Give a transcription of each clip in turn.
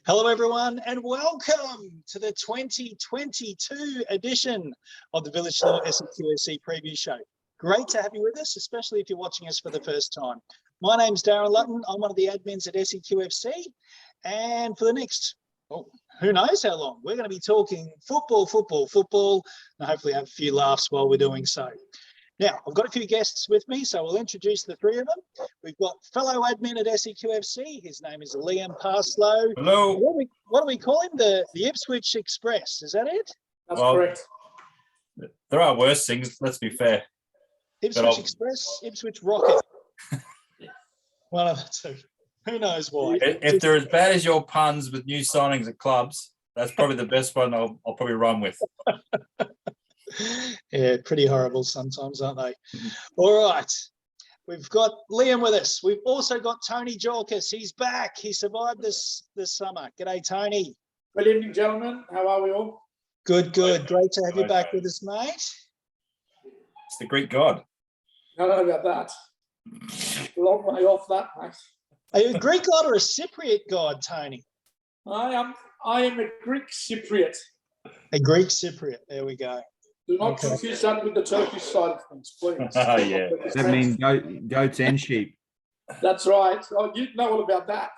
Hello, everyone, and welcome to the 2022 edition of the Village Law SEQFC preview show. Great to have you with us, especially if you're watching us for the first time. My name's Darren Lutton. I'm one of the admins at SEQFC, and for the next, who knows how long, we're going to be talking football, and hopefully have a few laughs while we're doing so. Now, I've got a few guests with me, so we'll introduce the three of them. We've got fellow admin at SEQFC. His name is Lliam Parslow. Hello. What do we call him? The Ipswich Express, is that it? That's correct. There are worse things, let's be fair. Ipswich Express, Ipswich Rocket. One of the two. Who knows why? If they're as bad as your puns with new signings at clubs, that's probably the best one I'll probably run with. Yeah, pretty horrible sometimes, aren't they? All right. We've got Lliam with us. We've also got Tony Jorkis. He's back. He survived this summer. G'day, Tony. Good evening, gentlemen. How are we all? Good. Great to have you back with us, mate. It's the Greek god. I don't know about that. Long way off that, mate. Are you a Greek god or a Cypriot god, Tony? I am a Greek Cypriot. A Greek Cypriot. There we go. Do not confuse that with the Turkish side of things, please. Oh, yeah. That means goats and sheep. That's right. Oh, you know all about that.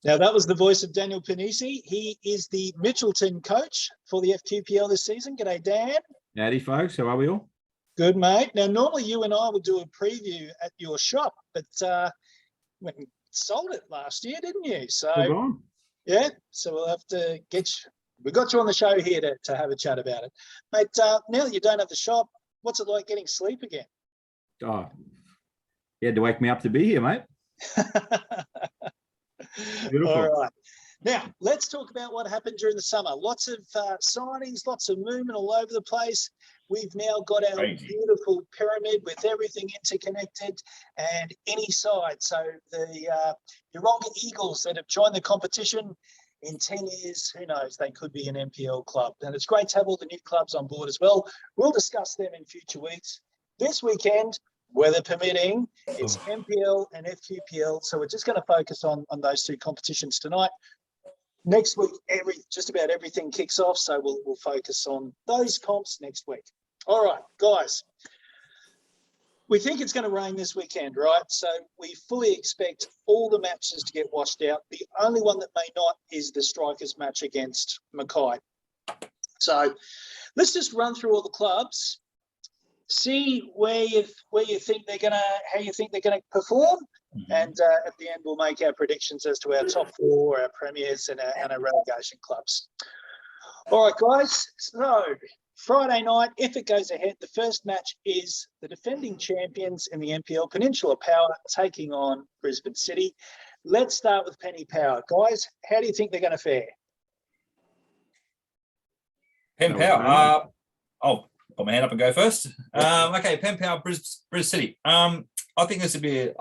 Now, that was the voice of Daniel Pennisi. He is the Mitchelton coach for the FQPL this season. G'day, Dan. Howdy, folks. How are we all? Good, mate. Now, normally you and I would do a preview at your shop, but went and sold it last year, didn't you? So, yeah, so we'll have to get you. We got you on the show here to have a chat about it. Mate, now that you don't have the shop, what's it like getting sleep again? Oh, you had to wake me up to be here, mate. All right. Now, let's talk about what happened during the summer. Lots of signings, lots of movement all over the place. We've now got our beautiful pyramid with everything interconnected and any side. So the Yeronga Eagles that have joined the competition, in 10 years, who knows, they could be an NPL club. And it's great to have all the new clubs on board as well. We'll discuss them in future weeks. This weekend, weather permitting, it's NPL and FQPL. So we're just going to focus on those two competitions tonight. Next week, just about everything kicks off. So we'll focus on those comps next week. All right, guys. We think it's going to rain this weekend, right? So we fully expect all the matches to get washed out. The only one that may not is the Strikers match against Michy. So let's just run through all the clubs, see where you think they're going to, how you think they're going to perform, and at the end we'll make our predictions as to our top four, our premiers, and our relegation clubs. All right, guys. So Friday night, if it goes ahead, the first match is the defending champions in the NPL, Peninsula Power, taking on Brisbane City. Let's start with Penny Power. Guys, how do you think they're going to fare? Penn Power. I'll put my hand up and go first. Okay, Penn Power, Brisbane City. I think this would be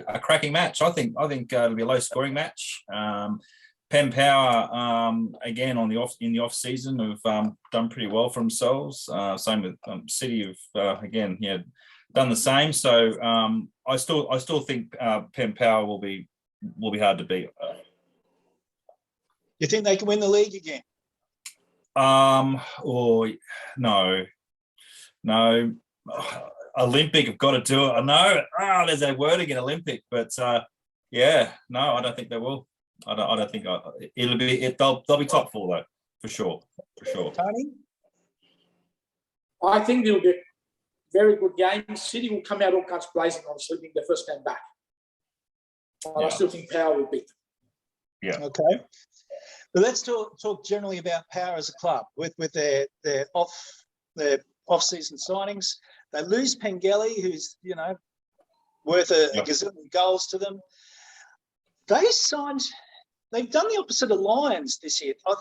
a cracking match. I think it'll be a low scoring match. Penn Power, again, in the off season, have done pretty well for themselves. Same with City have done the same. So I still think Penn Power will be hard to beat. You think they can win the league again? Or no. Olympic have got to do it. I know. There's that word again, Olympic. But yeah, no, I don't think they will. I don't think it'll be. They'll be top four though, for sure. Tony, I think it'll be a very good game. City will come out all guns blazing, obviously, being the first game back. I still think Power will beat them. Yeah. Okay. But let's talk generally about Power as a club with their off-season signings. They lose Pengelly, who's worth a gazillion goals to them. They've done the opposite of Lions this year. I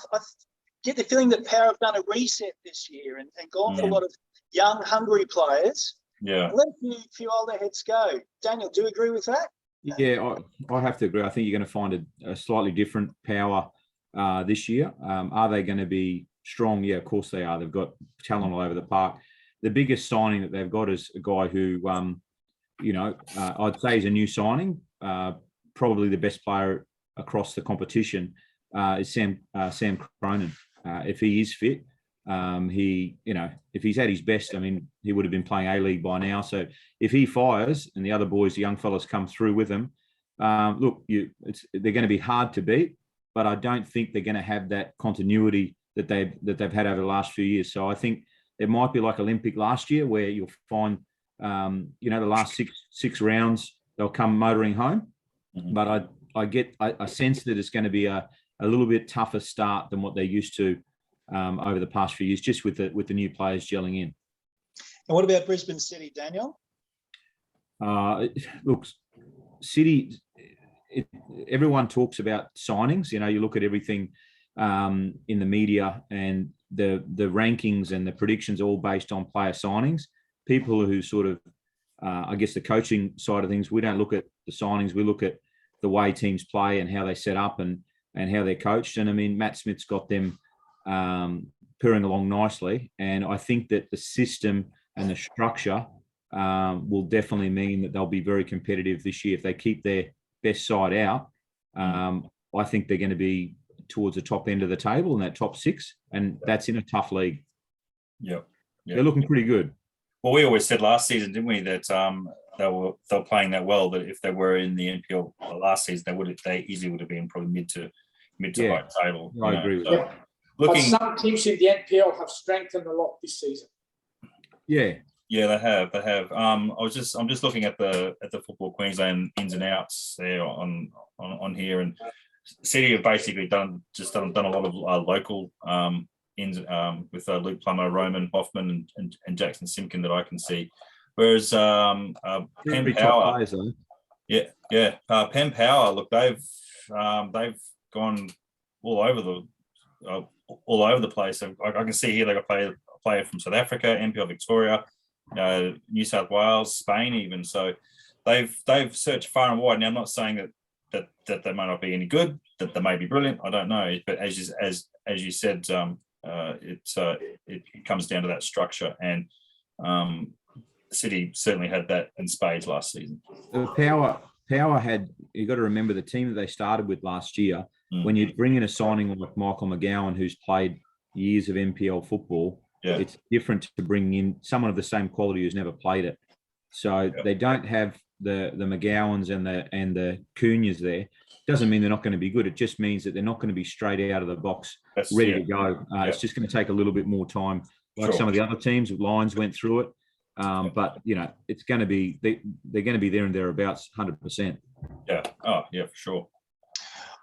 get the feeling that Power have done a reset this year and gone for a lot of young, hungry players. Yeah. Let a few older heads go. Daniel, do you agree with that? Yeah, I have to agree. I think you're going to find a slightly different Power this year. Are they going to be strong? Yeah, of course they are. They've got talent all over the park. The biggest signing that they've got is a guy who, I'd say is a new signing. probably the best player across the competition is Sam Cronin. If he is fit, if he's at his best, I mean, he would have been playing A-League by now. So if he fires and the other boys, the young fellas, come through with him, look, they're going to be hard to beat, but I don't think they're going to have that continuity that they've had over the last few years. So I think it might be like Olympic last year, where you'll find, the last six rounds they'll come motoring home. Mhm. But I sense that it's going to be a little bit tougher start than what they're used to over the past few years, just with the new players gelling in. And what about Brisbane City, Daniel? Look, City. Everyone talks about signings. You look at everything in the media, and the rankings and the predictions are all based on player signings. People who sort of, I guess, the coaching side of things, we don't look at the signings. We look at the way teams play and how they set up and how they're coached. And I mean, Matt Smith's got them purring along nicely. And I think that the system and the structure will definitely mean that they'll be very competitive this year. If they keep their best side out, I think they're going to be towards the top end of the table in that top six, and that's in a tough league. Yep. They're looking pretty good. Well, we always said last season, didn't we, that they were playing that well, that if they were in the NPL last season, they easily would have been probably mid to high table. I agree with that. But some teams in the NPL have strengthened a lot this season. Yeah, they have. I'm just looking at the Football Queensland ins and outs there on here, and City have basically done a lot of local ins with Luke Plummer, Roman Hoffman, and Jackson Simkin that I can see. Whereas Penn Power, players, though. Penn Power. Look, they've gone all over the place. I can see here they got a player from South Africa, NPL Victoria, New South Wales, Spain, even. So they've searched far and wide. Now, I'm not saying that they might not be any good, that they may be brilliant. I don't know, but as you said, it comes down to that structure, and City certainly had that in spades last season. Power had, you got to remember the team that they started with last year. When you bring in a signing like Michael McGowan, who's played years of NPL football, it's different to bring in someone of the same quality who's never played it. So they don't have the McGowans and the Cunhas there. Doesn't mean they're not going to be good. It just means that they're not going to be straight out of the box, ready to go. It's just going to take a little bit more time, like some of the other teams. Lions went through it, but it's going to be they're going to be there and thereabouts, 100%. Yeah. Oh, yeah, for sure.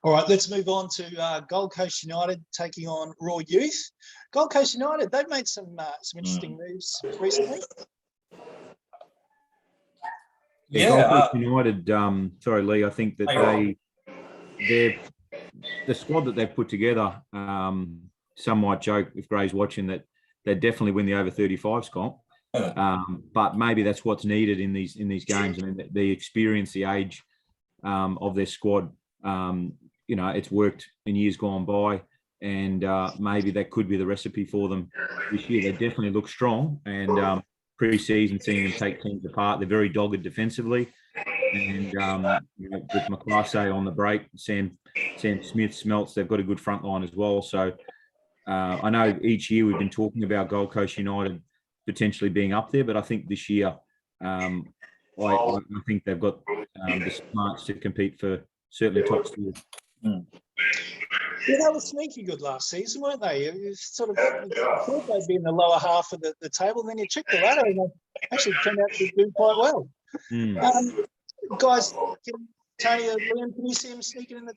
All right, let's move on to Gold Coast United taking on Raw Youth. Gold Coast United, they've made some interesting moves recently. Gold Coast United. Sorry, Lee. I think that the squad that they've put together. Some might joke, if Gray's watching, that they definitely win the over 35s comp. But maybe that's what's needed in these games. I mean, the experience, the age of their squad. It's worked in years gone by, and maybe that could be the recipe for them this year. They definitely look strong, and pre-season seeing them take teams apart. They're very dogged defensively, and with McClasse on the break, Sam Smith, Smelts, they've got a good front line as well. So I know each year we've been talking about Gold Coast United potentially being up there, but I think this year I think they've got the smarts to compete for certainly top four. Yeah, they were sneaky good last season, weren't they? You sort of thought they'd be in the lower half of the table, and then you check the ladder, and they actually turned out to do quite well. Guys, Tony and Liam, can you see him sneaking in the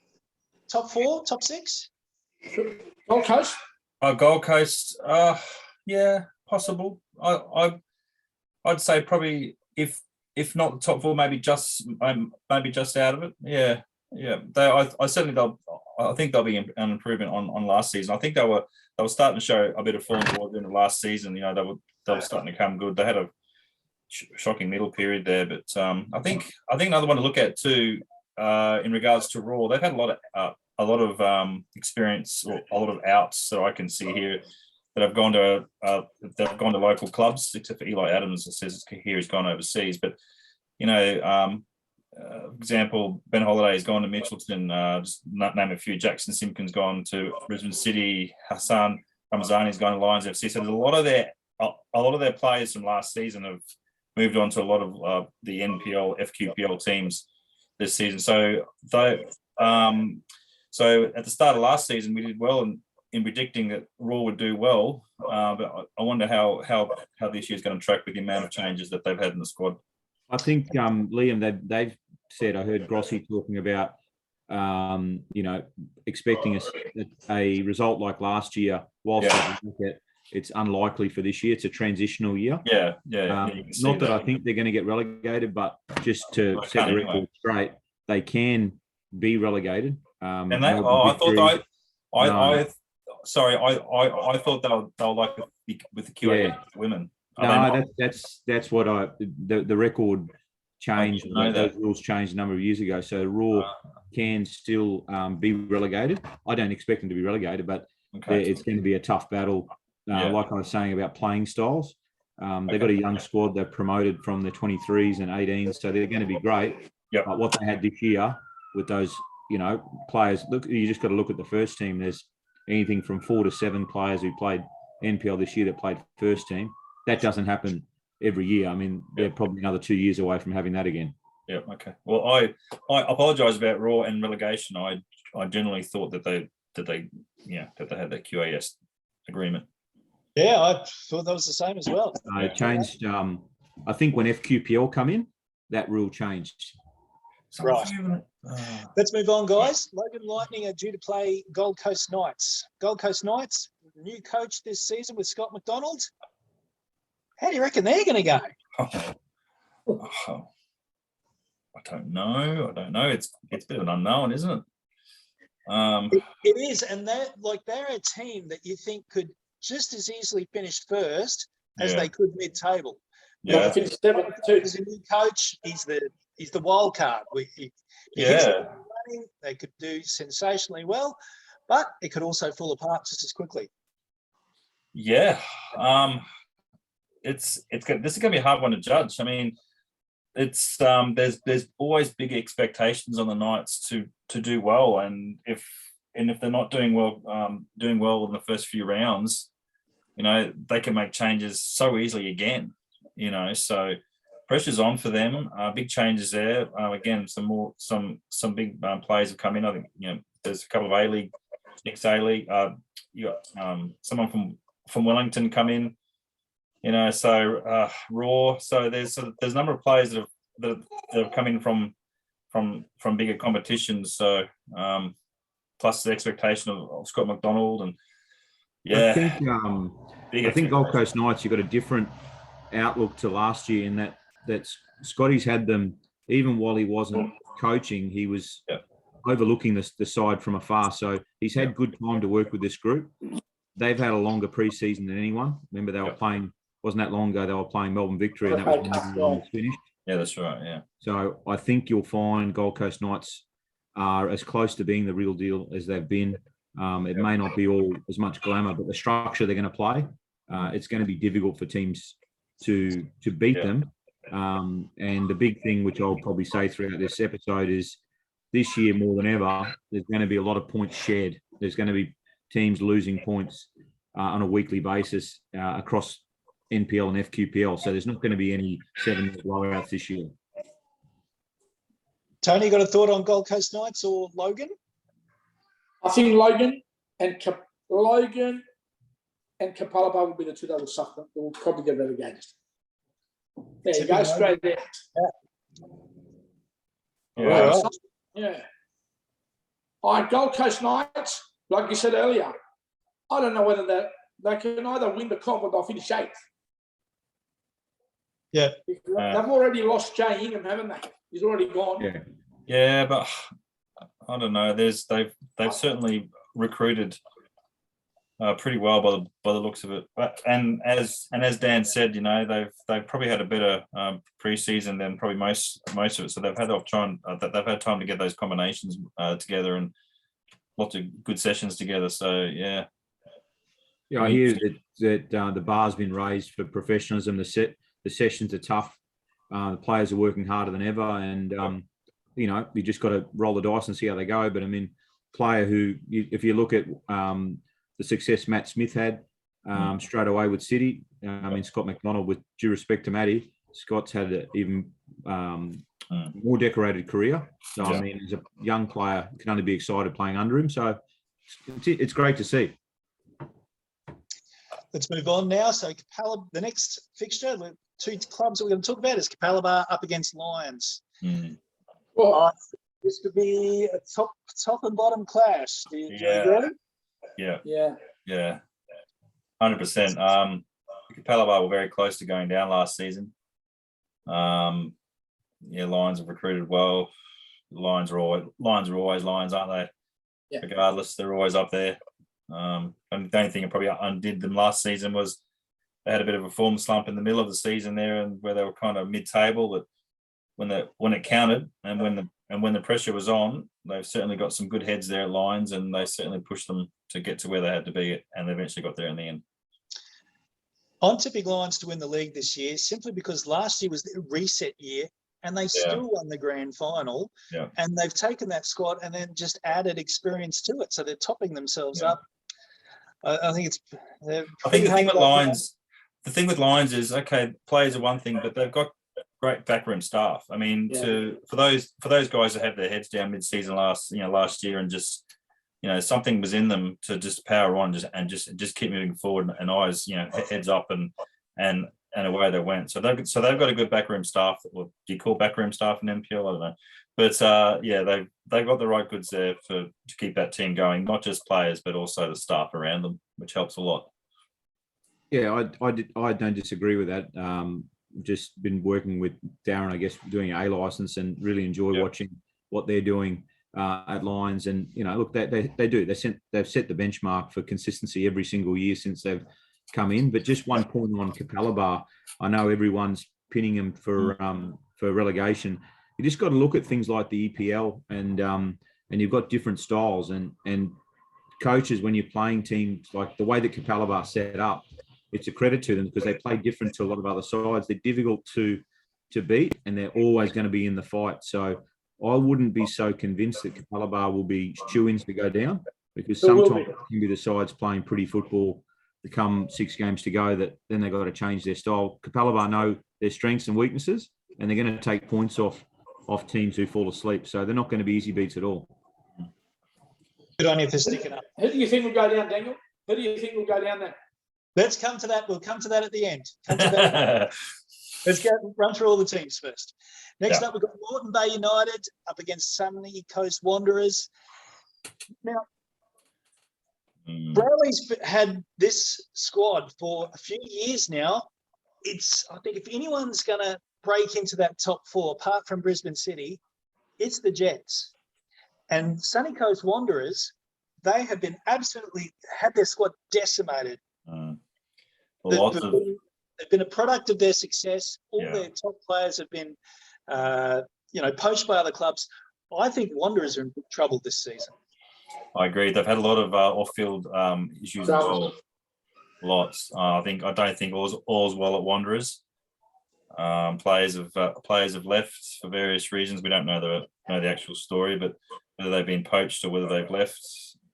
top four, top six? Gold Coast? Gold Coast, yeah, possible. I'd say probably if not the top four, maybe just out of it. Yeah. I think they'll be an improvement on last season. I think they were starting to show a bit of form towards the end of last season. They were starting to come good. They had a shocking middle period there, but I think another one to look at too in regards to Raw. They've had a lot of experience, or a lot of outs that I can see here that have gone to local clubs, except for Eli Adams. It says here he's gone overseas, but example, Ben Holiday's gone to Mitchelton. Just not name a few. Jackson Simpkins gone to Brisbane City. Hassan Ramazani's gone to Lions FC. So there's a lot of their players from last season have moved on to a lot of the NPL, FQPL teams this season. So so at the start of last season, we did well in predicting that Raw would do well. But I wonder how this year's going to track with the amount of changes that they've had in the squad. I think, Liam, they've said, I heard Grossi talking about, expecting a result like last year, whilst it's unlikely for this year. It's a transitional year. Not that I think they're going to get relegated, but just to set the record straight, they can be relegated. And they, I thought they were like with the QA women. No, that's what the record changed. Those rules changed a number of years ago. So Raw can still be relegated. I don't expect them to be relegated, but it's going to be a tough battle. Like I was saying about playing styles, they've got a young squad. They're promoted from the 23s and 18s, so they're going to be great. But what they had this year with those, players. Look, you just got to look at the first team. There's anything from 4 to 7 players who played NPL this year that played first team. That doesn't happen every year. I mean, they're probably another 2 years away from having that again. Yeah. Okay. Well, I apologise about Raw and relegation. I generally thought that they had that QAS agreement. Yeah, I thought that was the same as well. It changed. I think when FQPL come in, that rule changed. Right. Let's move on, guys. Logan Lightning are due to play Gold Coast Knights. Gold Coast Knights, new coach this season with Scott McDonald. How do you reckon they're going to go? I don't know. It's a bit of an unknown, isn't it? It is, and they're a team that you think could just as easily finish first as they could mid-table. Yeah, he's a new coach. He's the wild card. They could do sensationally well, but it could also fall apart just as quickly. Yeah, this is going to be a hard one to judge. I mean, it's there's always big expectations on the Knights to do well, and if they're not doing well in the first few rounds, they can make changes so easily again. So pressure's on for them. Big changes there. Again, some big players have come in. I think there's a couple of A-League, ex-A-League. You got someone from Wellington come in. So Raw. So there's a number of players that have come in from bigger competitions. So plus the expectation of Scott McDonald and I think Gold Coast Knights, you've got a different outlook to last year in that Scotty's had them, even while he wasn't coaching, he was overlooking the side from afar. So he's had good time to work with this group. They've had a longer pre-season than anyone. Remember, they were playing, wasn't that long ago, they were playing Melbourne Victory, and that was when it was finished. Yeah, that's right, yeah. So I think you'll find Gold Coast Knights are as close to being the real deal as they've been. It may not be all as much glamour, but the structure they're going to play, it's going to be difficult for teams to beat them. And the big thing, which I'll probably say throughout this episode, is this year more than ever, there's going to be a lot of points shared. There's going to be teams losing points on a weekly basis across NPL and FQPL. So there's not going to be any 7 blowouts this year. Tony, got a thought on Gold Coast Knights or Logan? I think Logan and Capalaba will be the two that will suffer. They will probably get relegated. There you go, straight there. Yeah. All right, Gold Coast Knights, like you said earlier, I don't know whether they can either win the comp or they'll finish 8th. Yeah. They've already lost Jay Hingham, haven't they? He's already gone. Yeah, but I don't know. They've certainly recruited pretty well by the looks of it. But and as Dan said, they've probably had a better pre-season than probably most of it. So they've had time to get those combinations together and lots of good sessions together. So yeah. Yeah, I hear that the bar's been raised for professionalism. The sessions are tough. The players are working harder than ever, and you just got to roll the dice and see how they go. But I mean, player who, if you look at the success Matt Smith had straight away with City, I mean, Scott McDonald, with due respect to Matty, Scott's had an even more decorated career. So, I mean, as a young player, can only be excited playing under him. So it's great to see. Let's move on now. So the next fixture, the two clubs that we're going to talk about is Capalaba up against Lions. Well, this could be a top and bottom clash. Do you agree? Yeah. 100%. Capalaba were very close to going down last season. Lions have recruited well. Lions are always Lions, aren't they? Yeah. Regardless, they're always up there. And the only thing that probably undid them last season was they had a bit of a form slump in the middle of the season there, and where they were kind of mid-table. But when it counted and when the pressure was on, they've certainly got some good heads there at Lions, and they certainly pushed them to get to where they had to be, and they eventually got there in the end. I'm tipping Lions to win the league this year simply because last year was the reset year and they still won the grand final. Yeah. And they've taken that squad and then just added experience to it. So they're topping themselves up. I think the thing with Lions is, okay, players are one thing, but they've got great backroom staff. I mean, for those guys that have their heads down mid-season last year and just, something was in them to just power on and just keep moving forward and eyes, heads up and away they went. So they've got a good backroom staff. Or do you call backroom staff in NPL? I don't know. But they've got the right goods there to keep that team going, not just players, but also the staff around them, which helps a lot. Yeah, I don't disagree with that. Just been working with Darren, I guess, doing a license, and really enjoy watching what they're doing at Lions. And look, they do. They've set the benchmark for consistency every single year since they've come in. But just one point on Capalaba, I know everyone's pinning them for relegation. You just got to look at things like the EPL, and you've got different styles and coaches when you're playing teams like the way that Capalaba set up. It's a credit to them because they play different to a lot of other sides. They're difficult to beat, and they're always going to be in the fight. So I wouldn't be so convinced that Capalaba will be shoo-ins to go down, because sometimes it can be the sides playing pretty football to come 6 games to go that then they've got to change their style. Capalaba know their strengths and weaknesses, and they're going to take points off teams who fall asleep. So they're not going to be easy beats at all. Good on you for sticking up. Who do you think will go down, Daniel? Who do you think will go down there? Let's come to that. We'll come to that at the end. Let's run through all the teams first. Next up, we've got Moreton Bay United up against Sunny Coast Wanderers. Now, Bradley's had this squad for a few years now. I think if anyone's going to break into that top 4, apart from Brisbane City, it's the Jets. And Sunny Coast Wanderers, they have been had their squad decimated. They've been a product of their success. All their top players have been, poached by other clubs. I think Wanderers are in big trouble this season. I agree. They've had a lot of off-field issues as well. Lots. I don't think all's well at Wanderers. Players have left for various reasons. We don't know the actual story, but whether they've been poached or whether they've left,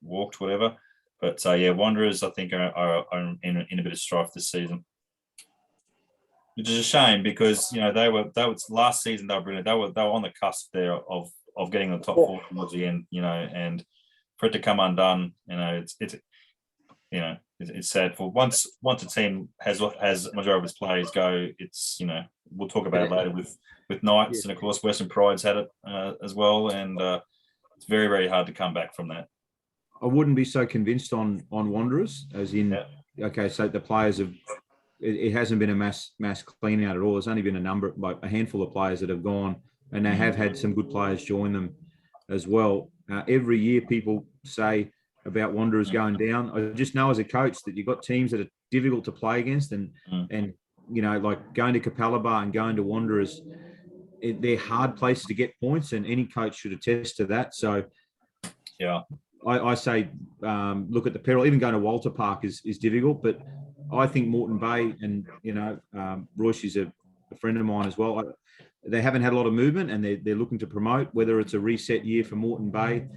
walked, whatever. But Wanderers, I think, are in a bit of strife this season, which is a shame because they were last season they were brilliant. They were on the cusp there of getting the top 4 towards the end, and for it to come undone, it's sad. For once a team has majority of its players go, it's we'll talk about it later with Knights, and of course Western Pride's had it as well, and it's very, very hard to come back from that. I wouldn't be so convinced on Wanderers, as in, okay, so the players have, it hasn't been a mass clean out at all. There's only been a handful of players that have gone, and they have had some good players join them as well. Every year people say about Wanderers going down. I just know as a coach that you've got teams that are difficult to play against, and like going to Capalaba and going to Wanderers, they're hard places to get points, and any coach should attest to that. So, I say look at the peril. Even going to Walter Park is difficult, but I think Moreton Bay and Royce is a friend of mine as well. they haven't had a lot of movement, and they're looking to promote. Whether it's a reset year for Moreton Bay,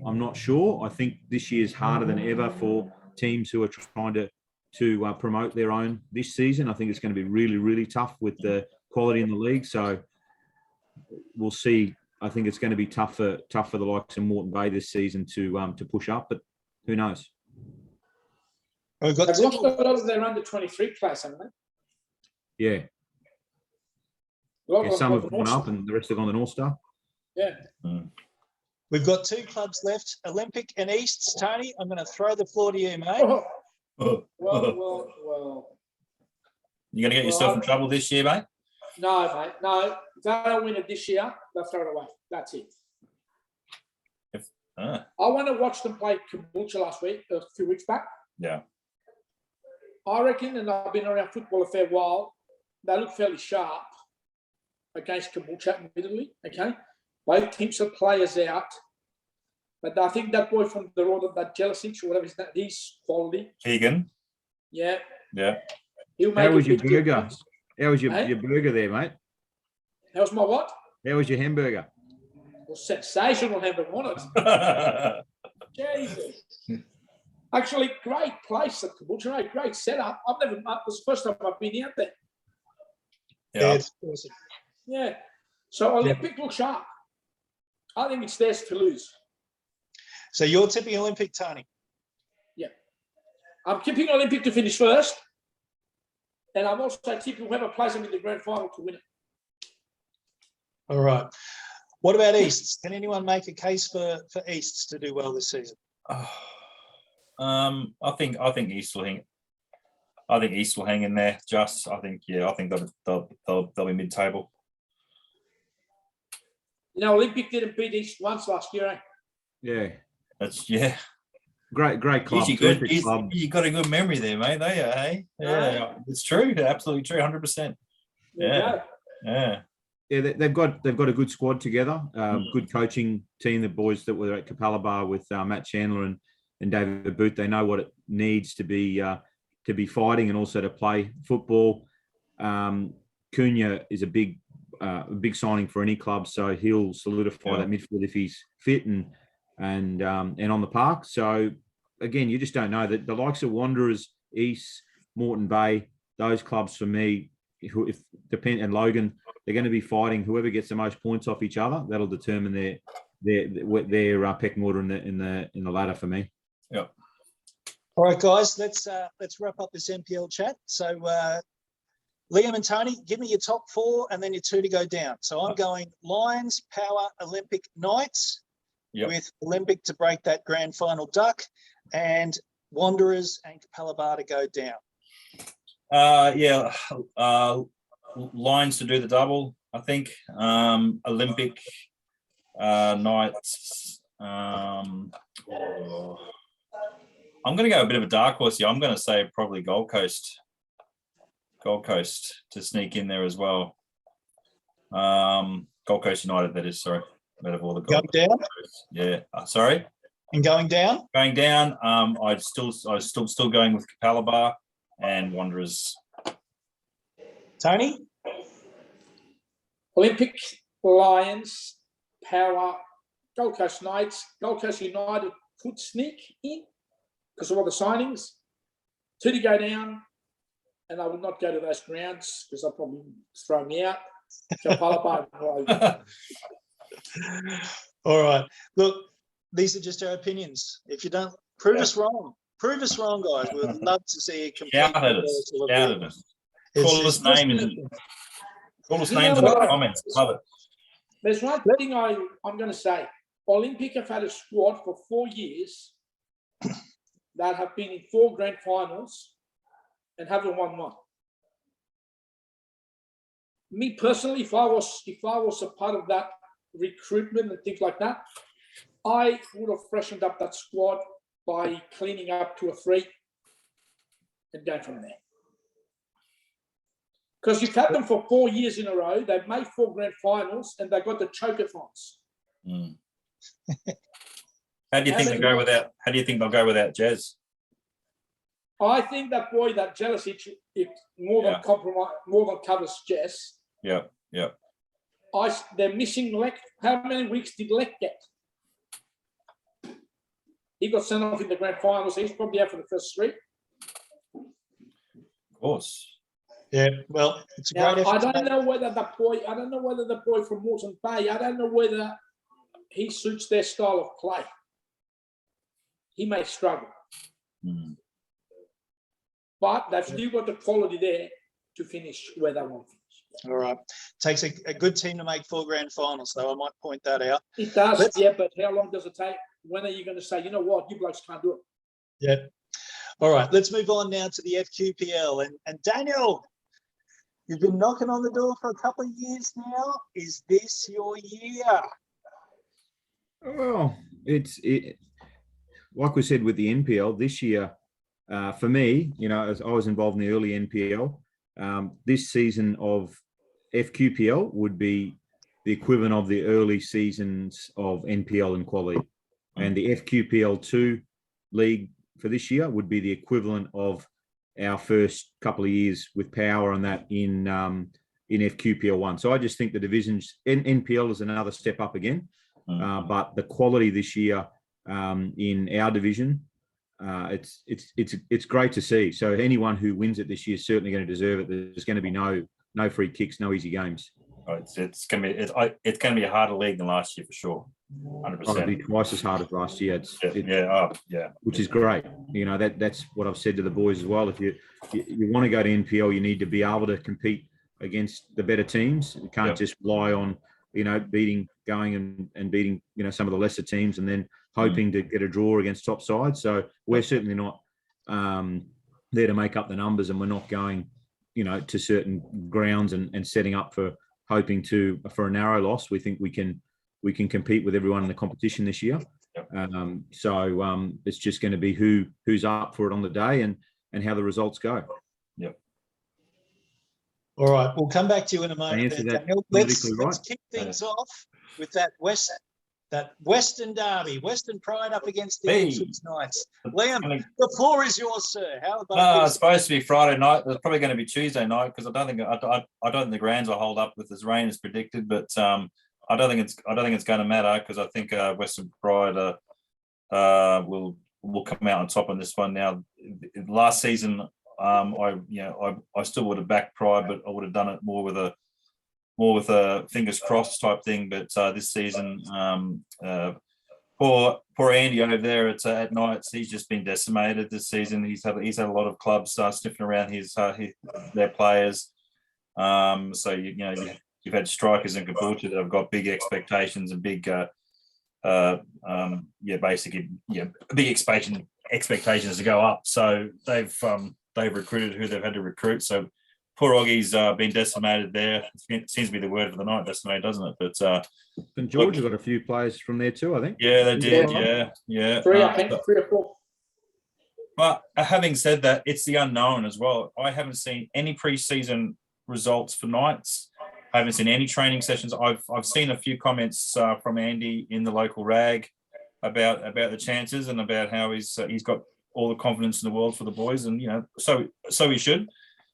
I'm not sure. I think this year is harder than ever for teams who are trying to promote their own this season. I think it's going to be really, really tough with the quality in the league. So we'll see. I think it's going to be tough for the likes of Moreton Bay this season to push up, but who knows? They've lost a lot of their under 23 class, haven't they? Yeah. Some have gone up and the rest have gone to North Star. Yeah. We've got 2 clubs left, Olympic and Easts. Tony, I'm going to throw the floor to you, mate. Well. You're going to get yourself in trouble this year, mate? No, mate. No. If they don't win it this year, they'll throw it away. That's it. I went to watch them play Caboolture a few weeks back. Yeah. I reckon, and I've been around football a fair while, they look fairly sharp against Caboolture, admittedly, okay? Both teams have players out. But I think that boy from the road of that Jealousy or whatever his name, he's quality. Keegan. Yeah. Yeah. How was your burger? How was your burger there, mate? How was my what? How was your hamburger? Well, sensational hamburger, wasn't it? Jesus. Actually, great place at Caboolture, great setup. It was the first time I've been out there. Yeah. It's awesome. Yeah. So Olympic looks sharp. I think it's theirs to lose. So you're tipping Olympic, Tony? Yeah. I'm tipping Olympic to finish first. And I'm also tipping whoever plays them in the grand final to win it. All right. What about Easts? Can anyone make a case for Easts to do well this season? I think East will hang. I think East will hang in there. I think they'll be mid-table. Olympic didn't beat East once last year, eh? Yeah. Great club. You got a good memory there, mate. They are, hey? Yeah, it's true. Absolutely true. 100%. Yeah. They've got a good squad together. Good coaching team. The boys that were at Capalaba with Matt Chandler and David Booth, they know what it needs to be fighting and also to play football. Cunha is a big signing for any club, so he'll solidify that midfield if he's fit and on the park. So again, you just don't know that the likes of Wanderers, East, Moreton Bay, those clubs for me, and Logan, they're going to be fighting. Whoever gets the most points off each other, that'll determine their pecking order in the ladder for me. Yeah. All right, guys, let's wrap up this NPL chat. So Lliam and Tony, give me your top 4 and then your 2 to go down. So I'm going Lions, Power, Olympic, Knights, with Olympic to break that grand final duck, and Wanderers and Capalaba to go down. Lions to do the double, I think. Olympic, Knights. I'm going to go a bit of a dark horse here. I'm going to say probably Gold Coast to sneak in there as well. Gold Coast United, that is, sorry. Out of all the Going down? Yeah. Sorry. And going down? Going down. I was still going with Capalaba and Wanderers. Tony? Olympic, Lions, Power, Gold Coast Knights, Gold Coast United could sneak in because of all the signings. 2 to go down, and I would not go to those grounds because they'll probably throw me out. Capalaba and Lions. All right. Look, these are just our opinions. If you don't, prove us wrong. Prove us wrong, guys. We'd love to see a complete. Shout at us. Call us names in the comments. Love it. There's one thing I'm going to say. Olympic have had a squad for 4 years that have been in 4 grand finals and haven't won one. Me personally, if I was a part of that recruitment and things like that, I would have freshened up that squad by cleaning up 2 or 3 and going from there. Because you've had them for 4 years in a row, they've made 4 grand finals and they've got the choke-a-thons. How do you think they'll go without Jazz? I think that boy, that Jealousy, it more than covers Jess. Yeah. they're missing Lek. How many weeks did Lek get? He got sent off in the grand final, so he's probably out for the first 3. Of course. Yeah, well, it's a Now, great I effort. don't know whether the boy from Moreton Bay, I don't know whether he suits their style of play. He may struggle. But they've still got the quality there to finish where they want to finish. All right. Takes a good team to make 4 grand finals, though. I might point that out. It does, yeah, but how long does it take? When are you going to say, you know what, you blokes can't do it? Yeah. All right. Let's move on now to the FQPL. And Daniel, you've been knocking on the door for a couple of years now. Is this your year? Well, like we said with the NPL this year, for me, as I was involved in the early NPL, this season of FQPL would be the equivalent of the early seasons of NPL and quality. And the FQPL 2 league for this year would be the equivalent of our first couple of years with power and that in FQPL 1. So I just think the divisions, NPL is another step up again. But the quality this year in our division, it's great to see. So anyone who wins it this year is certainly going to deserve it. There's going to be no free kicks, no easy games. It's going to be a harder league than last year for sure. 100%. It'll be twice as hard as last year. Which is great. That's what I've said to the boys as well. If you want to go to NPL, you need to be able to compete against the better teams. You can't just rely on beating some of the lesser teams and then hoping to get a draw against top sides. So we're certainly not there to make up the numbers, and we're not going to certain grounds and setting up for hoping for a narrow loss. We think we can compete with everyone in the competition this year. So it's just going to be who's up for it on the day and how the results go. Yep. All right, we'll come back to you in a moment. Daniel. Let's right. kick things off with that Western derby, Western Pride up against the Six Knights. Liam, the floor is yours, sir. How about it's supposed to be Friday night. It's probably going to be Tuesday night because I don't think the grounds will hold up with this rain as predicted. But I don't think it's going to matter because I think Western Pride will come out on top on this one. Now, last season, I still would have backed Pride, but I would have done it more with a fingers crossed type thing. But this season, poor Andy over there at Knights, he's just been decimated this season. He's had a lot of clubs sniffing around their players. So you've had Strikers and Caboolture that have got big expectations and big big expectations to go up. So they've recruited who they've had to recruit. So poor Oggie's been decimated there. It seems to be the word for the night, decimated, doesn't it? But St George have got a few players from there too, I think. Yeah, they did. Yeah. 3, I think, 3 or 4. But having said that, it's the unknown as well. I haven't seen any pre-season results for Knights. I haven't seen any training sessions. I've seen a few comments from Andy in the local rag about the chances and about how he's got all the confidence in the world for the boys, and so he should.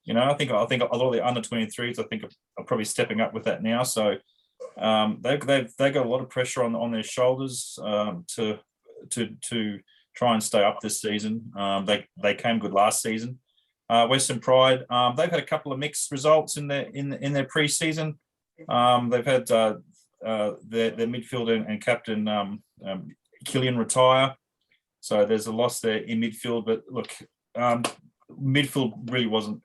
I think a lot of the under 23s are probably stepping up with that now. So they've got a lot of pressure on their shoulders to try and stay up this season. They came good last season. Western Pride, they've had a couple of mixed results in their pre-season. They've had their midfielder and captain Killian retire, so there's a loss there in midfield. But look, midfield really wasn't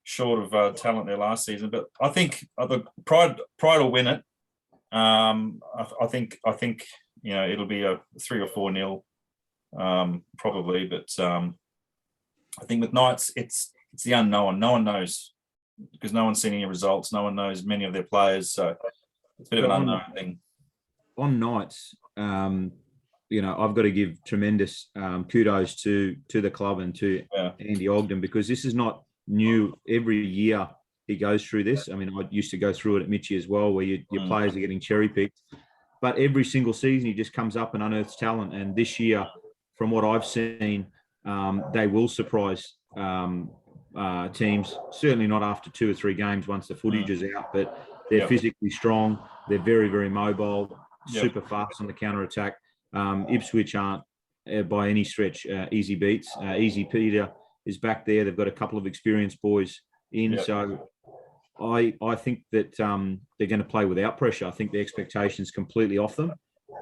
short of talent there last season. But I think the Pride will win it. I think it'll be a 3 or 4-0 probably, but. I think with Knights, it's the unknown. No one knows because no one's seen any results. No one knows many of their players, so it's a bit of an unknown thing. On Knights, I've got to give tremendous kudos to the club and to Andy Ogden, because this is not new. Every year he goes through this. I mean, I used to go through it at Michy as well, where your players are getting cherry picked. But every single season he just comes up and unearths talent. And this year, from what I've seen, they will surprise teams. Certainly not after 2 or 3 games once the footage is out. But They're physically strong. They're very, very mobile, Yep. super fast on the counter attack. Ipswich aren't by any stretch easy beats. Easy Peter is back there. They've got a couple of experienced boys in. Yep. So I think that they're going to play without pressure. I think the expectation's completely off them,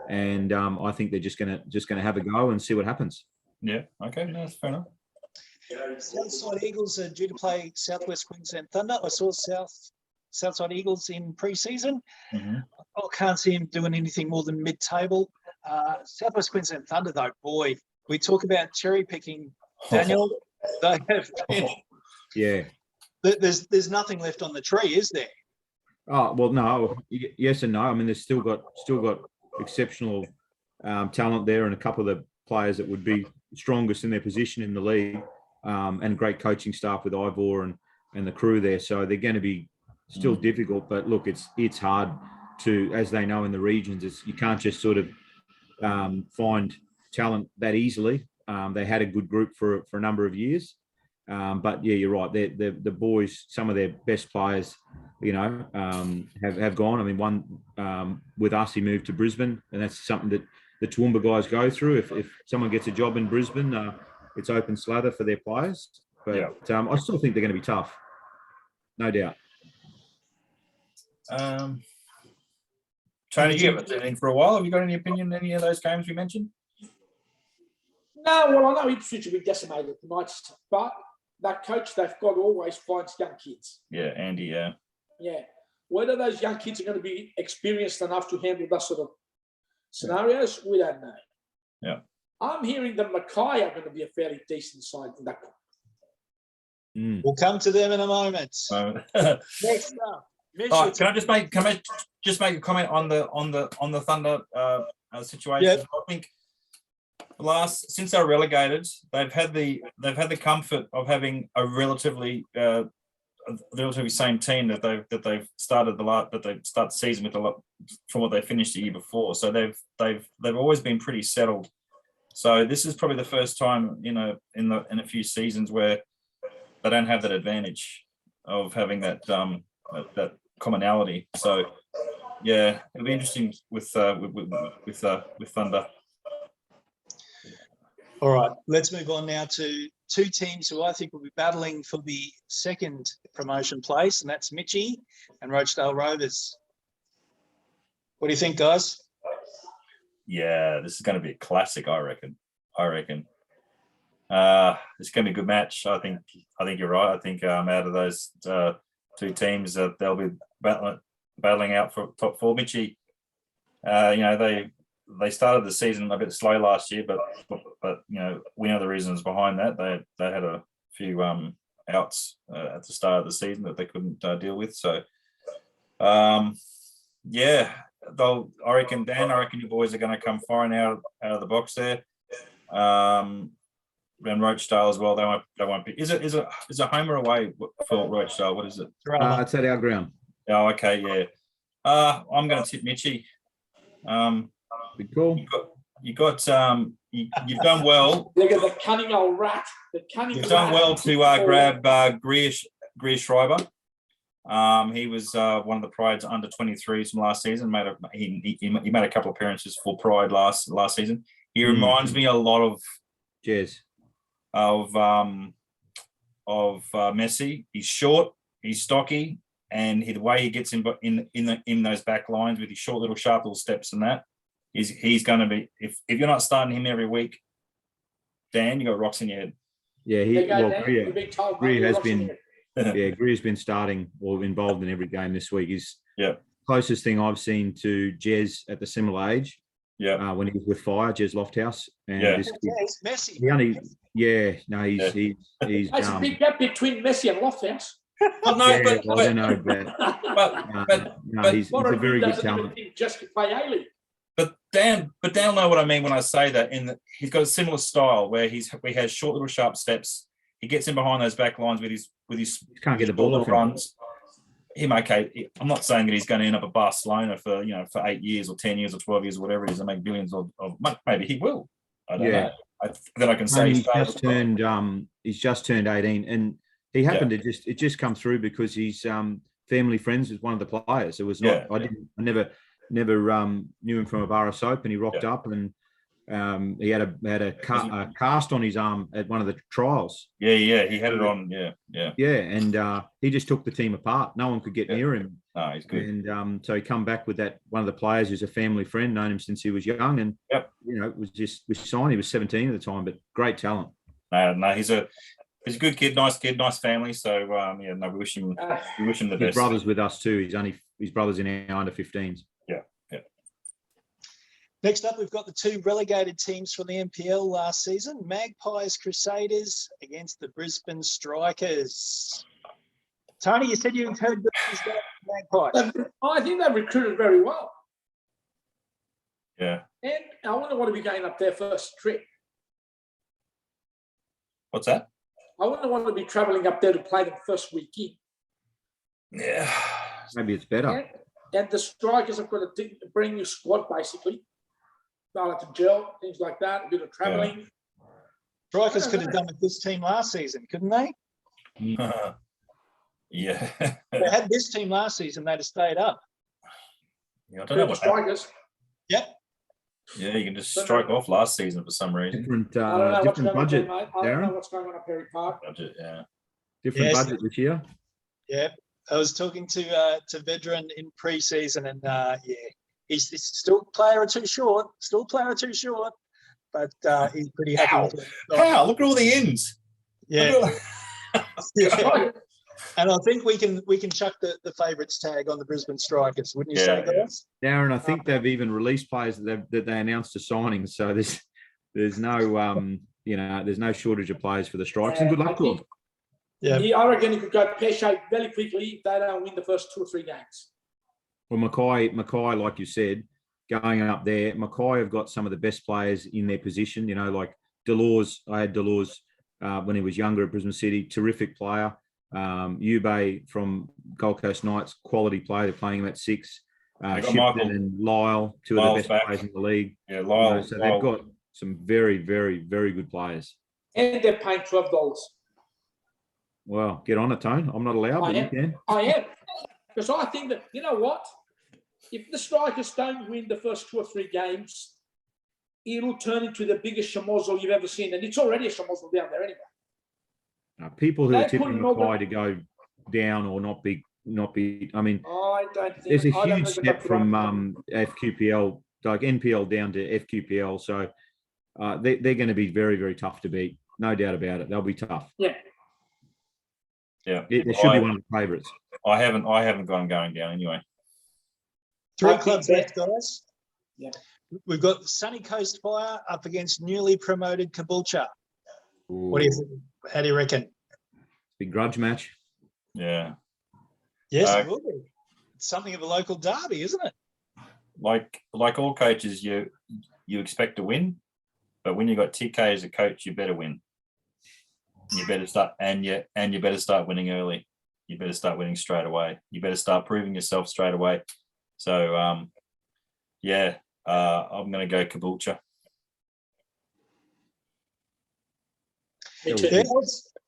and I think they're just going to have a go and see what happens. Yeah. Okay. No, that's fair enough. Southside Eagles are due to play Southwest Queensland Thunder. I saw Southside Eagles in pre-season. Mhm. I can't see him doing anything more than mid-table. Southwest Queensland Thunder, though, boy, we talk about cherry picking. Daniel, they have been, Yeah. there's nothing left on the tree, is there? Oh well, no. Yes and no. I mean, they've still got exceptional talent there, and a couple of the players that would be strongest in their position in the league, and great coaching staff with Ivor and the crew there. So they're going to be still difficult. But look, it's hard to, as they know in the regions, you can't just sort of find talent that easily. They had a good group for a number of years. But yeah, you're right. The boys, some of their best players, have gone. I mean, one with us, he moved to Brisbane, and that's something that the Toowoomba guys go through. If someone gets a job in Brisbane, it's open slather for their players. But I still think they're going to be tough, no doubt. Tony, you haven't been in for a while. Have you got any opinion on any of those games we mentioned? No, well, I know Ipswich will be decimated tonight, but that coach they've got always finds young kids. Yeah, Andy, yeah. Yeah. Whether those young kids are going to be experienced enough to handle that sort of scenarios, we don't know. Yeah. I'm hearing that Michy are going to be a fairly decent side in that. We'll come to them in a moment. Next up. Can I just make a comment on the Thunder situation? Yep. I think since they're relegated, they've had the comfort of having a relatively same team that they've started the season with from what they finished the year before. So they've always been pretty settled. So this is probably the first time in a few seasons where they don't have that advantage of having that commonality. So yeah, it'll be interesting with Thunder. All right, let's move on now to two teams who I think will be battling for the second promotion place, and that's Michy and Roachtown Rovers. What do you think, guys? Yeah, this is going to be a classic, I reckon. It's going to be a good match. I think you're right. I think out of those two teams, they'll be battling out for top four. Michy, they started the season a bit slow last year, but we know the reasons behind that. They had a few outs at the start of the season that they couldn't deal with. So, yeah, I reckon your boys are going to come firing out of the box there. And Roachtown as well. They won't be. Is it home or away for Roachtown? What is it? It's at our ground. Oh, okay, yeah. I'm going to tip Michy. Good call. You've done well. Look at the cunning old rat. You've done well to grab Greer Schreiber. He was one of the Pride's under 23s from last season. He made a couple of appearances for Pride last season. He reminds me a lot of Jez. Of Messi. He's short, he's stocky, and the way he gets in those back lines with his short little sharp little steps and that, he's going to be. If you're not starting him every week, Dan, you got rocks in your head. Yeah, Greer has been. Yeah, Greer's been starting or involved in every game this week. He's closest thing I've seen to Jez at the similar age. Yeah, when he was with Fire, Jez Lofthouse, and it's Messi. He's There's a big gap between Messi and Lofthouse. Well, no, I don't know, but he's a very good talent. Just to play A-League. But Dan will know what I mean when I say that. He's got a similar style where he has short little sharp steps. He gets in behind those back lines with his can't get the ball off runs. I'm not saying that he's going to end up at Barcelona for 8 years or 10 years or 12 years or whatever it is and make billions of maybe he will. I don't know. Then I can say he's just turned 18, and he happened to just come through because he's family friends with one of the players. It was not. I never knew him from a bar of soap, and he rocked up and. He had a cast on his arm at one of the trials. Yeah, he had it on. Yeah, and he just took the team apart. No one could get near him. No, he's good. And so he come back with that one of the players who's a family friend, known him since he was young, and it was just we signed. He was 17 at the time, but great talent. No, he's a good kid, nice family. So we wish him the best. His brother's with us too. His brother's in our under 15s. Yeah. Next up, we've got the two relegated teams from the NPL last season, Magpies Crusaders against the Brisbane Strikers. Tony, you said you've heard good things about Magpies. I think they've recruited very well. Yeah. And I wonder what will be going up their first trip. What's that? I wonder what will be travelling up there to play the first weekend. Yeah. Maybe it's better. And the Strikers have got a brand new squad, basically. Started to gel, things like that, a bit of travelling. Strikers could have done with this team last season, couldn't they? Yeah. They had this team last season, they'd have stayed up. Yeah, I don't know what Strikers. Yep. Yeah, you can just strike off last season for some reason. Different I budget, don't know what's going on at Perry Park. Budget, yeah. Different budget this year. Yeah. I was talking to Vedran in pre-season, and he's still a player or two short, but he's pretty happy. How? Look at all the ins. Yeah. And I think we can chuck the favourites tag on the Brisbane Strikers, wouldn't you say, guys? Darren, I think they've even released players that they announced a signing, so there's no there's no shortage of players for the Strikers, and good luck to them. Yeah, I reckon he could go pear-shaped very quickly if they don't win the first 2 or 3 games. Well, Michy, like you said, going up there, Michy have got some of the best players in their position. Like Delors. I had Delors when he was younger at Brisbane City, terrific player. Ube from Gold Coast Knights, quality player. They're playing him at 6. Shipton and Lyle, two of the best players in the league. Yeah, Lyle. So they've got some very, very, very good players. And they're paying $12. Well, get on it, Tone. I'm not allowed, but you can. I am. Because I think that, you know what? If the Strikers don't win the first 2 or 3 games, it'll turn into the biggest schmozzle you've ever seen. And it's already a schmozzle down there anyway. People who are tipping Michy to go down or not be. I mean, I don't think there's a huge step from FQPL, like NPL down to FQPL. So they're going to be very, very tough to beat. No doubt about it. They'll be tough. Yeah. Yeah. They should be one of the favourites. I haven't got them going down anyway. 3 clubs left, guys. Yeah. We've got Sunny Coast Fire up against newly promoted Caboolture. What do you think? How do you reckon? Big grudge match. Yeah. Yes, it will be. It's something of a local derby, isn't it? Like all coaches, you expect to win, but when you got TK as a coach, you better win. You better start, and you better start winning early. You better start winning straight away. You better start proving yourself straight away. So, I'm going to go Caboolture. Yeah,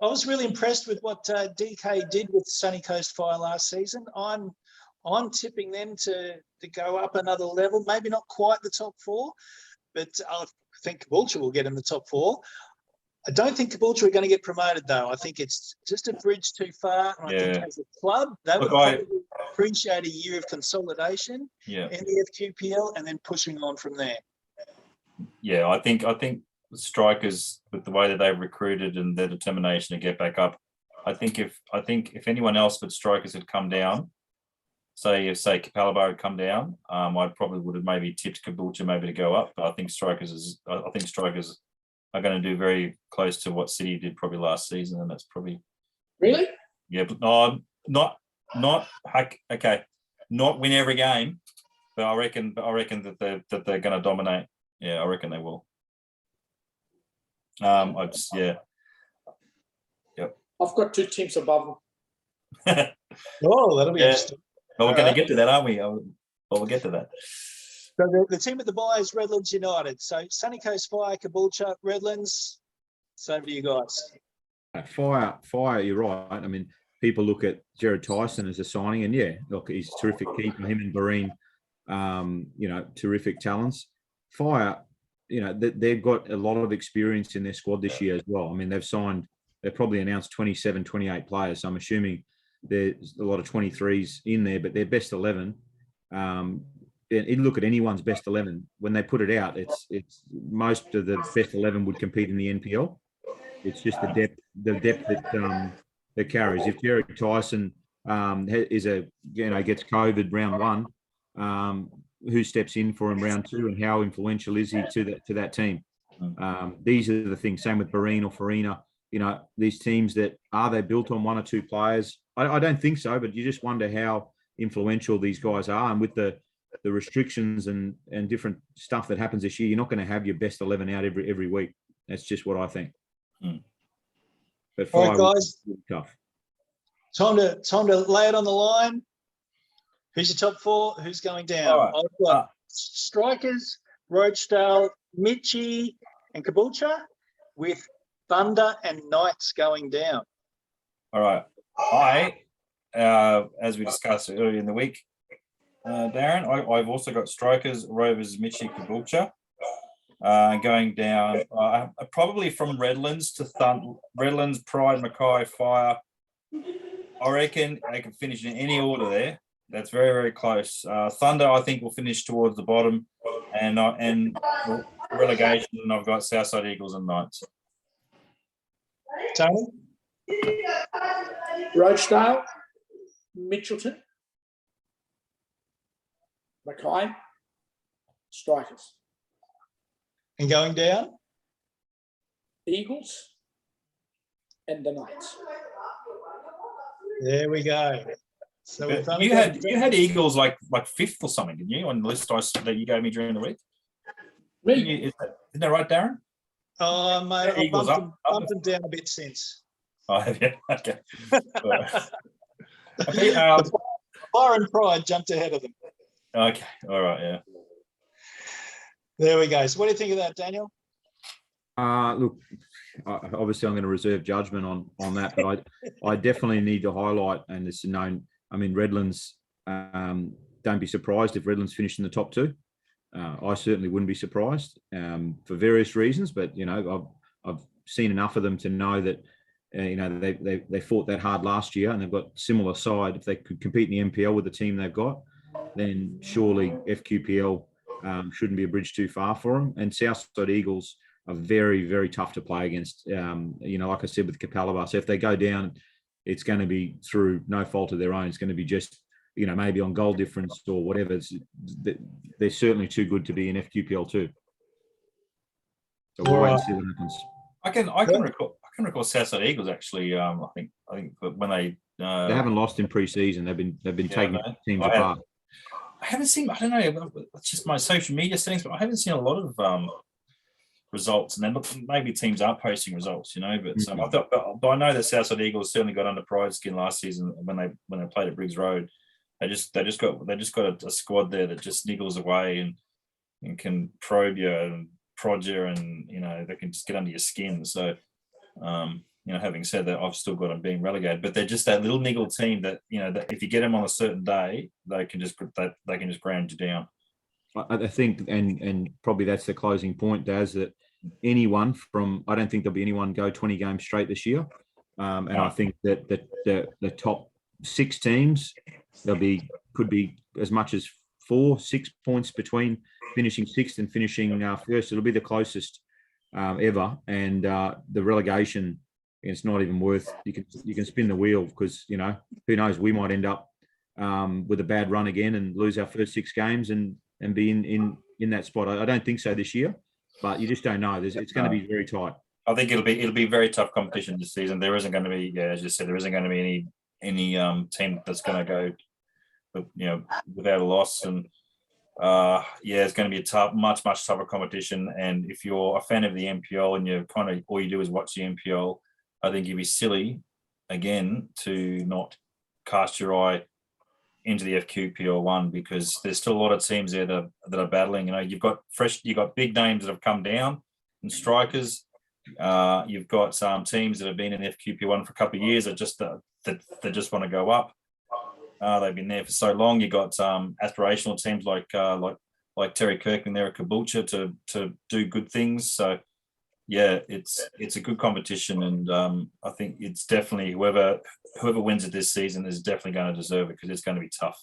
I was really impressed with what DK did with Sunny Coast Fire last season. I'm tipping them to go up another level. Maybe not quite the top 4, but I think Caboolture will get in the top 4. I don't think Caboolture are going to get promoted, though. I think it's just a bridge too far. And I think as a club, they would probably appreciate a year of consolidation in the FQPL and then pushing on from there. Yeah, I think the Strikers, with the way that they've recruited and their determination to get back up, I think if anyone else but Strikers had come down, say Capalaba had come down, I probably would have maybe tipped Caboolture maybe to go up. But I think Strikers are going to do very close to what City did probably last season, and that's probably really but not win every game, but I reckon that they're going to dominate. Yeah, I reckon they will. I've got 2 teams above them. Oh, that'll be interesting. Well, we're going to get to that, aren't we? Well, we'll get to that. So the team at the bye is Redlands United. So Sunny Coast Fire, Caboolture, Redlands. So over to you guys. Fire, you're right. I mean, people look at Jared Tyson as a signing, and yeah, look, he's a terrific keeper. Him and Barine, terrific talents. Fire, they've got a lot of experience in their squad this year as well. I mean, they've probably announced 27, 28 players. So I'm assuming there's a lot of 23s in there, but their best 11. You look at anyone's best 11 when they put it out. It's most of the best 11 would compete in the NPL. It's just the depth that carries. If Jared Tyson gets COVID round 1, who steps in for him round 2, and how influential is he to that team? These are the things. Same with Barine or Farina. These teams are they built on 1 or 2 players? I don't think so, but you just wonder how influential these guys are. And with the restrictions and different stuff that happens this year, you're not going to have your best 11 out every week. That's just what I think. But all right, guys, tough. Time to lay it on the line. Who's your top 4? Who's going down? Right. I've got Strikers, Roachtown, Michy, and Caboolture, with Thunder and Knights going down. All right. As we discussed earlier in the week, Darren, I've also got Strikers, Rovers, Michy, Caboolture going down. Probably from Redlands to Redlands, Pride, Michy, Fire. I reckon they can finish in any order there. That's very, very close. Thunder, I think, will finish towards the bottom, and relegation. I've got Southside Eagles and Knights. Tony? Roachtown, Mitchelton, Michy, Strikers. And going down? Eagles and the Knights. There we go. So you had Eagles like 5th or something, didn't you, on the list that you gave me during the week? Me? Isn't that right, Darren? Oh, mate, I've Eagles bumped them down a bit since. Oh, have you? Okay. Fire and Pride jumped ahead of them. Okay. All right. Yeah. There we go. So what do you think of that, Daniel? Look, obviously I'm going to reserve judgment on that, but I definitely need to highlight, and it's known, I mean, Redlands, don't be surprised if Redlands finish in the top 2. I certainly wouldn't be surprised for various reasons, but, I've seen enough of them to know that, they fought that hard last year, and they've got similar side. If they could compete in the NPL with the team they've got, then surely FQPL shouldn't be a bridge too far for them. And Southside Eagles are very, very tough to play against. Like I said, with Capalaba. So if they go down, it's going to be through no fault of their own. It's going to be just, maybe on goal difference or whatever. They're certainly too good to be in FQPL too. So we'll wait and see what happens. I can recall Southside Eagles actually. I think when they haven't lost in pre-season. They've been taking teams apart. I haven't seen. I don't know. It's just my social media settings, but I haven't seen a lot of results. And then maybe teams are posting results, But I know that Southside Eagles certainly got under Pride skin last season when they played at Briggs Road. They just got a squad there that just niggles away and can probe you and prod you, and they can just get under your skin. So. Having said that, I've still got them being relegated, but they're just that little niggle team that that if you get them on a certain day, they can just ground you down. I think, and probably that's the closing point, Daz, that I don't think there'll be anyone go 20 games straight this year, and I think that the top 6 teams, could be as much as 4-6 points between finishing 6th and finishing 1st. It'll be the closest ever, and the relegation, it's not even worth. You can spin the wheel, because who knows, we might end up with a bad run again and lose our first 6 games and be in that spot. I don't think so this year, but you just don't know. It's going to be very tight. I think it'll be very tough competition this season. There isn't going to be, as you said, there isn't going to be any team that's going to go, without a loss. And it's going to be a much tougher competition. And if you're a fan of the NPL and you're all you do is watch the NPL, I think you'd be silly again to not cast your eye into the FQPL 1, because there's still a lot of teams there that are battling. You've got big names that have come down in Strikers. You've got some teams that have been in the FQPL 1 for a couple of years that that just want to go up. They've been there for so long. You got aspirational teams like Terry Kirkman there at Caboolture to do good things. So yeah, it's a good competition, and I think it's definitely whoever wins it this season is definitely going to deserve it, because it's going to be tough,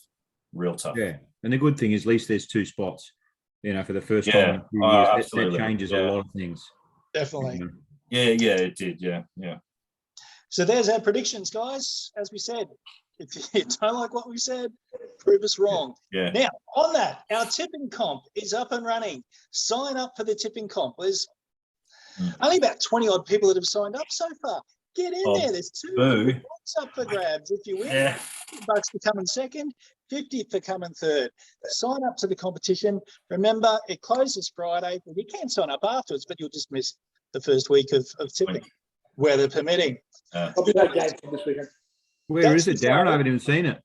real tough. Yeah, and the good thing is at least there's 2 spots. For the first time in a few years, that changes a lot of things. Definitely. Yeah, it did. Yeah. So there's our predictions, guys. As we said, if you don't like what we said, prove us wrong. Yeah. Now, on that, our tipping comp is up and running. Sign up for the tipping comp. There's only about 20 odd people that have signed up so far. Get in there. There's $200 up for grabs. If you win, $50 for coming second, $50 for coming third. Sign up to the competition. Remember, it closes Friday, but you can sign up afterwards, but you'll just miss the first week of tipping, weather permitting. I'll be no game from this weekend. Where is it, Darren? I haven't even seen it.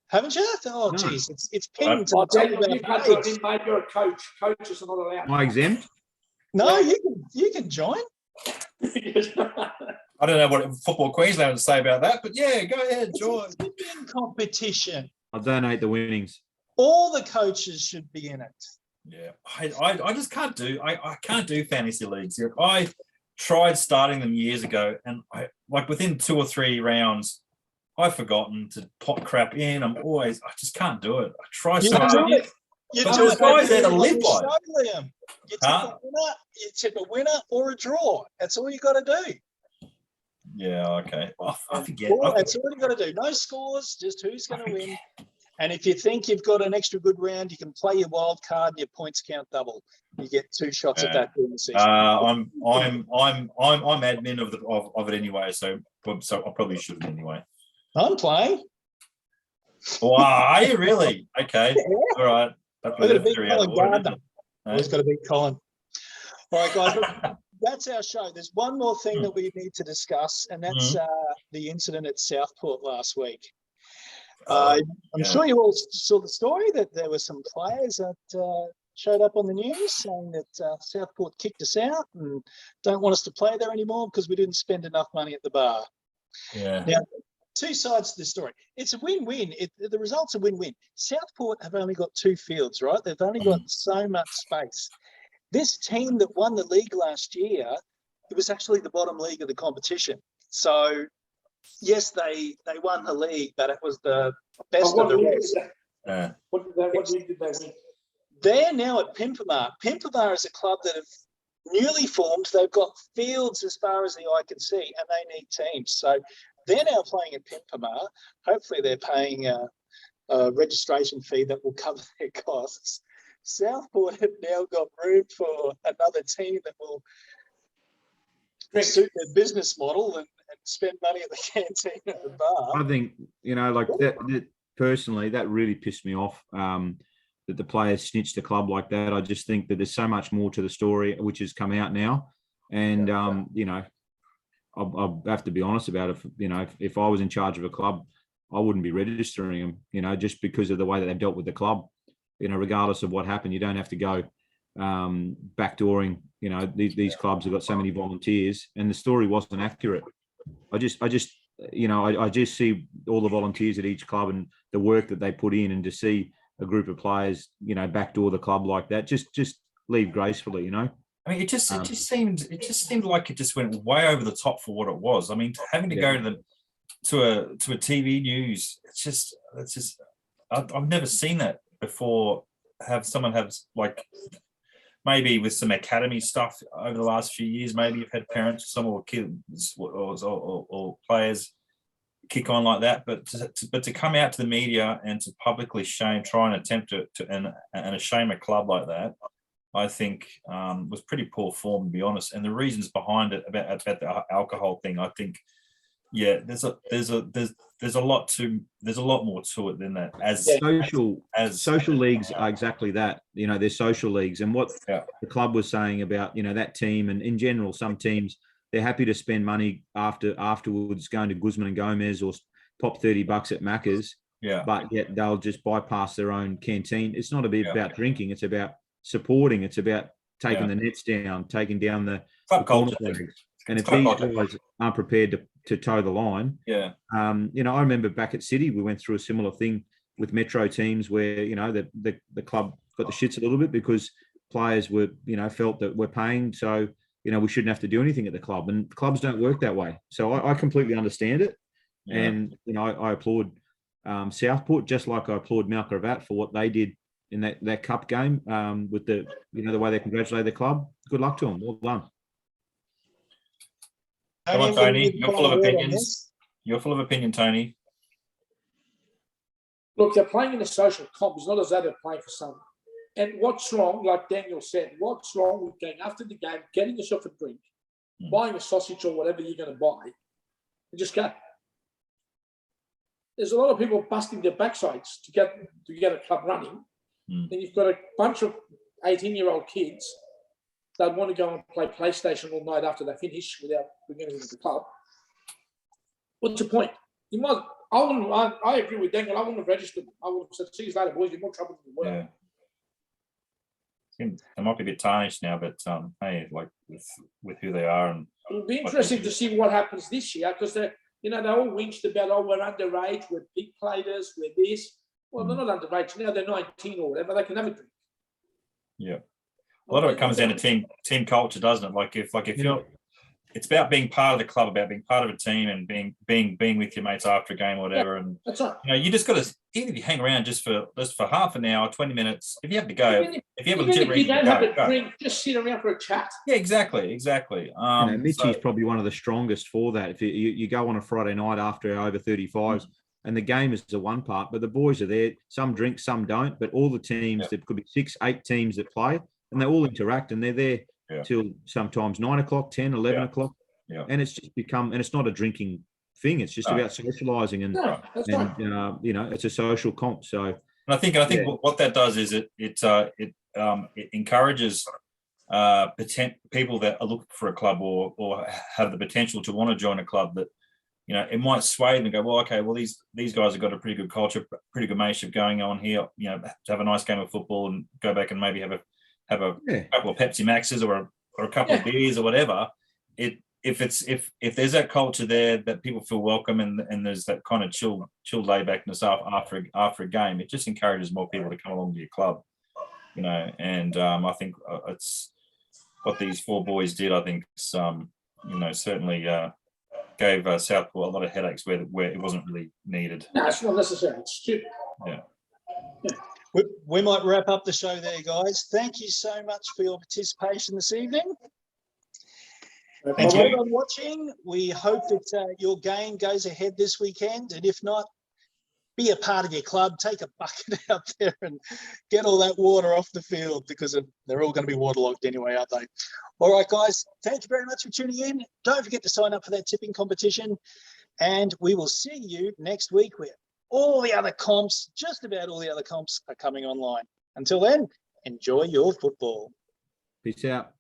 Haven't you? Oh, No. geez, it's pinned to Oh, the top Dan, of you our can't page. join in, mate. You're a coach. Coaches are not allowed. Am I exempt? No, you can join. I don't know what Football Queensland would say about that, but yeah, go ahead, join. It's a tipping competition. I'll donate the winnings. All the coaches should be in it. Yeah, I just can't do. I can't do fantasy leagues. I tried starting them years ago, and within 2 or 3 rounds, I've forgotten to pop crap in. I just can't do it. I try so hard. You But do there's it guys there to on live your by. show, Liam. You tip a winner or a draw. That's all you got to do. Yeah, okay. I forget. That's all you got to do. No scores, just who's going to win. And if you think you've got an extra good round, you can play your wild card and your points count double. You get 2 shots at that during the season. I'm admin of it anyway, so I probably shouldn't anyway. I'm playing. Wow, are you really? Okay, all right. I've got to beat Colin Gardner. Always got to beat Colin. All right, guys. Look, that's our show. There's one more thing that we need to discuss, and that's the incident at Southport last week. I'm sure you all saw the story that there were some players that showed up on the news saying that Southport kicked us out and don't want us to play there anymore because we didn't spend enough money at the bar. Yeah. Now, 2 sides to the story. It's a win-win. The results are win-win. Southport have only got 2 fields, right? They've only got so much space. This team that won the league last year, it was actually the bottom league of the competition. So, yes, they won the league, but it was the best of the rest. What league did they win? They're now at Pimpamar. Pimpamar is a club that have newly formed. They've got fields as far as the eye can see, and they need teams. So they're now playing at Pimpamar. Hopefully they're paying a registration fee that will cover their costs. Southport have now got room for another team that will suit their business model and spend money at the canteen at the bar. I think, that personally, that really pissed me off, that the players snitched the club like that. I just think that there's so much more to the story, which has come out now. And, I'll have to be honest about it. If I was in charge of a club, I wouldn't be registering them, just because of the way that they've dealt with the club. Regardless of what happened, you don't have to go backdooring. These clubs have got so many volunteers, and the story wasn't accurate. I just see all the volunteers at each club and the work that they put in, and to see a group of players, backdoor the club like that, just leave gracefully. I mean, it just seemed like it just went way over the top for what it was. I mean, having to go to a TV news, I've never seen that before. Have someone maybe with some academy stuff over the last few years, maybe you've had parents, some or kids or players kick on like that, but to come out to the media and to publicly try and attempt to shame a club like that, I think was pretty poor form, to be honest. And the reasons behind it about the alcohol thing, I think, there's a lot more to it than that. Social leagues are exactly that. They're social leagues, and what the club was saying about that team, and in general, some teams, they're happy to spend money afterwards going to Guzman and Gomez or pop $30 at Macca's. Yeah, but yet they'll just bypass their own canteen. It's not about drinking. It's about supporting. It's about taking the nets down, taking down the club culture. And if these guys aren't prepared to toe the line. Yeah. You know, I remember back at City, we went through a similar thing with Metro teams where, you know, the club got the shits a little bit because players were, you know, felt that we're paying, so, you know, we shouldn't have to do anything at the club, and clubs don't work that way. So I completely understand it. Yeah. And, you know, I applaud Southport, just like I applaud Mount Gravatt for what they did in that cup game with the, you know, the way they congratulated the club. Good luck to them. Well done. Come on, Tony. You're full of opinions. You're full of opinion, Tony. Look, they're playing in a social comp. It's not as though they're playing for someone. And what's wrong, like Daniel said, what's wrong with going after the game, getting yourself a drink, buying a sausage or whatever you're going to buy, and just go? There's a lot of people busting their backsides to get a club running. And you've got a bunch of 18-year-old kids that want to go and play PlayStation all night after they finish without bringing anything to the club. What's the point? You might. I agree with Daniel. I wouldn't have registered. I would have said, "See you later, boys. You're more trouble than you were." Yeah. They might be a bit tarnished now, but hey, like with who they are, and it'll be interesting to see what happens this year because they all whinged about, oh, we're underage, we're big players, we're this. Well, they're not underage now. They're 19 or whatever. They can have a drink. Yeah. A lot of it comes down to team culture, doesn't it? Like if you're, it's about being part of the club, about being part of a team, and being with your mates after a game or whatever. And that's right. You know, you just got to, even if you hang around just for half an hour, 20 minutes, if you have to go, if you have a legit reason to have a drink, just sit around for a chat. Yeah, exactly. You know, Michy's probably one of the strongest for that. If you go on a Friday night after over 35s, and the game is a one part, but the boys are there. Some drink, some don't. But all the teams, there could be 6, 8 teams that play, and they all interact, and they're there till sometimes 9 o'clock, 10, 11 o'clock. Yeah. And it's just become, and it's not a drinking thing. It's just about socialising, and you know, it's a social comp. So, and I think what that does is it encourages people that are looking for a club or have the potential to want to join a club that, you know, it might sway them and go, well, okay, well, these guys have got a pretty good culture, pretty good mateship going on here, you know, to have a nice game of football and go back and maybe have a couple of Pepsi Maxes or a couple of beers or whatever. If there's that culture there that people feel welcome and there's that kind of chill laybackness after a game, it just encourages more people to come along to your club, you know. And I think it's what these 4 boys did. I think you know, certainly gave Southport a lot of headaches where it wasn't really needed. No, it's not necessary. It's stupid. Yeah. We might wrap up the show there, guys. Thank you so much for your participation this evening. Thank you for watching. We hope that your game goes ahead this weekend, and if not, be a part of your club. Take a bucket out there and get all that water off the field, because they're all going to be waterlogged anyway, aren't they? All right, guys, thank you very much for tuning in. Don't forget to sign up for that tipping competition, and we will see you next week where all the other comps, just about all the other comps, are coming online. Until then, enjoy your football. Peace out.